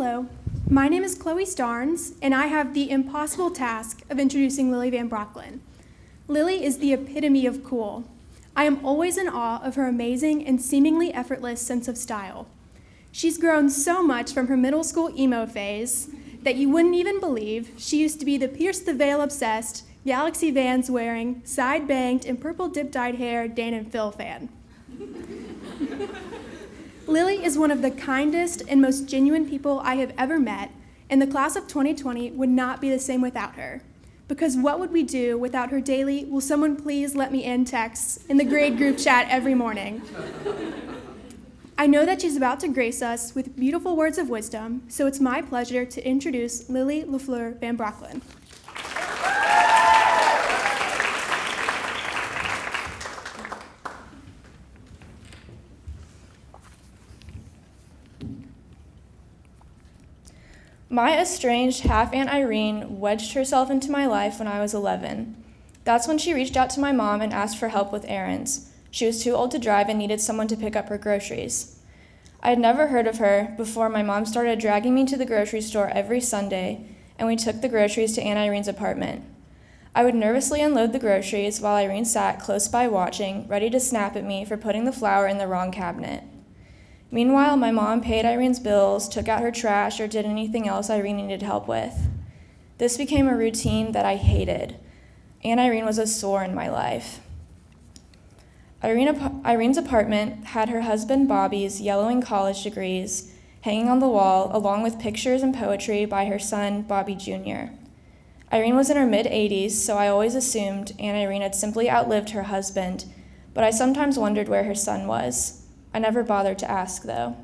Hello, my name is Chloe Starnes, and I have the impossible task of introducing Lily Van Brocklin. Lily is the epitome of cool. I am always in awe of her amazing and seemingly effortless sense of style. She's grown so much from her middle school emo phase that you wouldn't even believe she used to be the Pierce the Veil obsessed, Galaxy Vans wearing, side banged, and purple dip dyed hair Dan and Phil fan. Lily is one of the kindest and most genuine people I have ever met, and the class of 2020 would not be the same without her. Because what would we do without her daily, "Will someone please let me in" texts in the grade group chat every morning? I know that she's about to grace us with beautiful words of wisdom, so it's my pleasure to introduce Lily LaFleur Van Brocklin. My estranged half-aunt Irene wedged herself into my life when I was 11. That's when she reached out to my mom and asked for help with errands. She was too old to drive and needed someone to pick up her groceries. I had never heard of her before my mom started dragging me to the grocery store every Sunday, and we took the groceries to Aunt Irene's apartment. I would nervously unload the groceries while Irene sat close by watching, ready to snap at me for putting the flour in the wrong cabinet. Meanwhile, my mom paid Irene's bills, took out her trash, or did anything else Irene needed help with. This became a routine that I hated. Aunt Irene was a sore in my life. Irene's apartment had her husband Bobby's yellowing college degrees hanging on the wall, along with pictures and poetry by her son, Bobby Jr. Irene was in her mid-80s, so I always assumed Aunt Irene had simply outlived her husband, but I sometimes wondered where her son was. I never bothered to ask, though.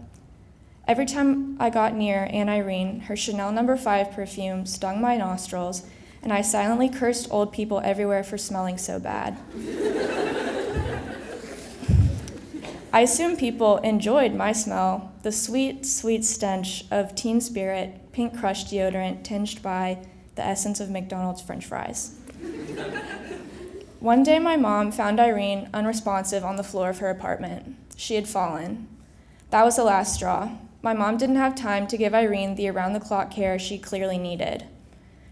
Every time I got near Aunt Irene, her Chanel No. 5 perfume stung my nostrils, and I silently cursed old people everywhere for smelling so bad. I assumed people enjoyed my smell, the sweet, sweet stench of Teen Spirit, pink crushed deodorant tinged by the essence of McDonald's French fries. One day, my mom found Irene unresponsive on the floor of her apartment. She had fallen. That was the last straw. My mom didn't have time to give Irene the around-the-clock care she clearly needed.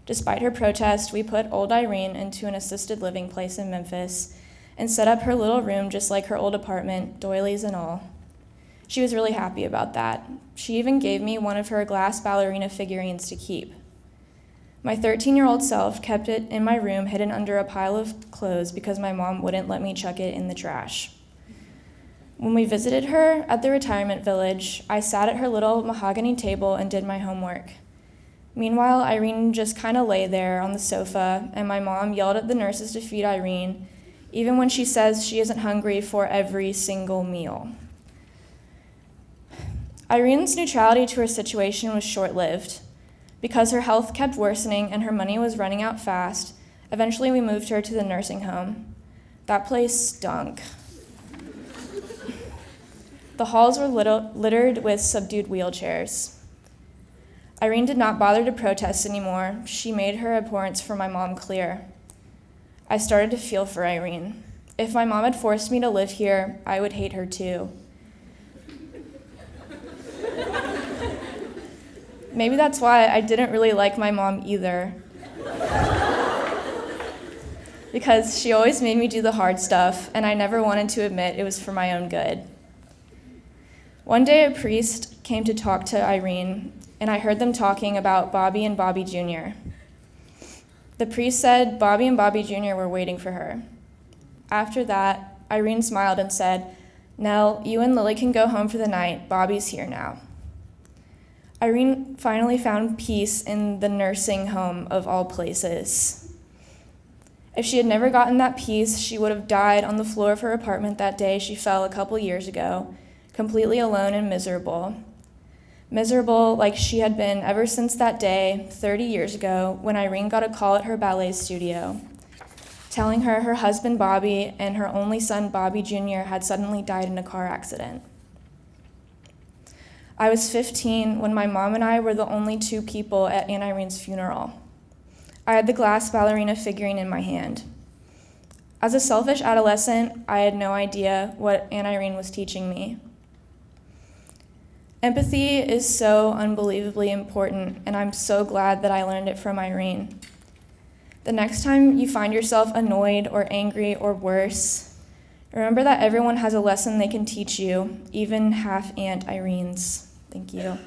Despite her protest, we put old Irene into an assisted living place in Memphis and set up her little room just like her old apartment, doilies and all. She was really happy about that. She even gave me one of her glass ballerina figurines to keep. My 13-year-old self kept it in my room hidden under a pile of clothes because my mom wouldn't let me chuck it in the trash. When we visited her at the retirement village, I sat at her little mahogany table and did my homework. Meanwhile, Irene just kind of lay there on the sofa, and my mom yelled at the nurses to feed Irene, even when she says she isn't hungry for every single meal. Irene's neutrality to her situation was short-lived. Because her health kept worsening and her money was running out fast, eventually we moved her to the nursing home. That place stunk. The halls were littered with subdued wheelchairs. Irene did not bother to protest anymore. She made her abhorrence for my mom clear. I started to feel for Irene. If my mom had forced me to live here, I would hate her too. Maybe that's why I didn't really like my mom either. Because she always made me do the hard stuff, and I never wanted to admit it was for my own good. One day, a priest came to talk to Irene, and I heard them talking about Bobby and Bobby Jr. The priest said Bobby and Bobby Jr. were waiting for her. After that, Irene smiled and said, "Nell, you and Lily can go home for the night. Bobby's here now." Irene finally found peace in the nursing home of all places. If she had never gotten that peace, she would have died on the floor of her apartment that day she fell a couple years ago, completely alone and miserable. Miserable like she had been ever since that day, 30 years ago, when Irene got a call at her ballet studio, telling her her husband Bobby and her only son Bobby Jr. had suddenly died in a car accident. I was 15 when my mom and I were the only two people at Aunt Irene's funeral. I had the glass ballerina figurine in my hand. As a selfish adolescent, I had no idea what Aunt Irene was teaching me. Empathy is so unbelievably important, and I'm so glad that I learned it from Irene. The next time you find yourself annoyed or angry or worse, remember that everyone has a lesson they can teach you, even half Aunt Irene's. Thank you.